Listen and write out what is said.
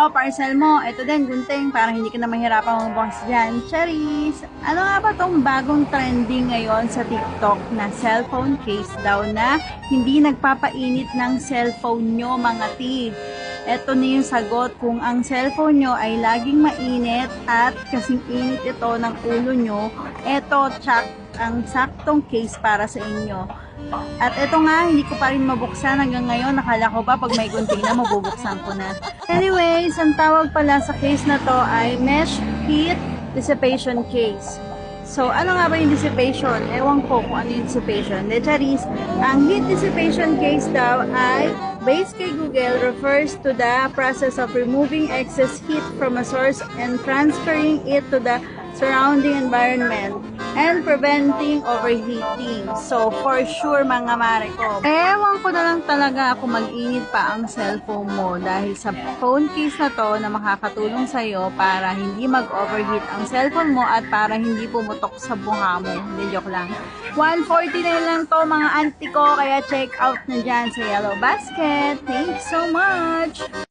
parcel mo. Ito din, gunting, para hindi ka na mahirapan magbukas dyan. Charis! Ano nga ba tong bagong trending ngayon sa TikTok na cellphone case daw na hindi nagpapainit ng cellphone nyo, mga ti? Ito na yung sagot kung ang cellphone nyo ay laging mainit at kasing init ito ng ulo nyo. Ito, tsak, ang saktong case para sa inyo. At ito nga, hindi ko pa rin mabuksan hanggang ngayon. Nakala ko pa pag may gunting na, mabubuksan ko na. Anyways, ang tawag pala sa case na to ay Mesh Heat Dissipation Case. So, ano nga ba yung dissipation? Ewan ko kung ano yung dissipation. De charis, ang heat dissipation case daw ay, based kay Google, refers to the process of removing excess heat from a source and transferring it to the surrounding environment and preventing overheating. So, for sure, mga mare ko. Ewan ko na lang talaga kung mag-init pa ang cellphone mo dahil sa phone case na to na makakatulong sa'yo para hindi mag-overheat ang cellphone mo at para hindi pumutok sa bunga mo. Hindi, joke lang. 149 lang to, mga auntie ko, kaya check out na dyan sa Yellow Basket. Thanks so much!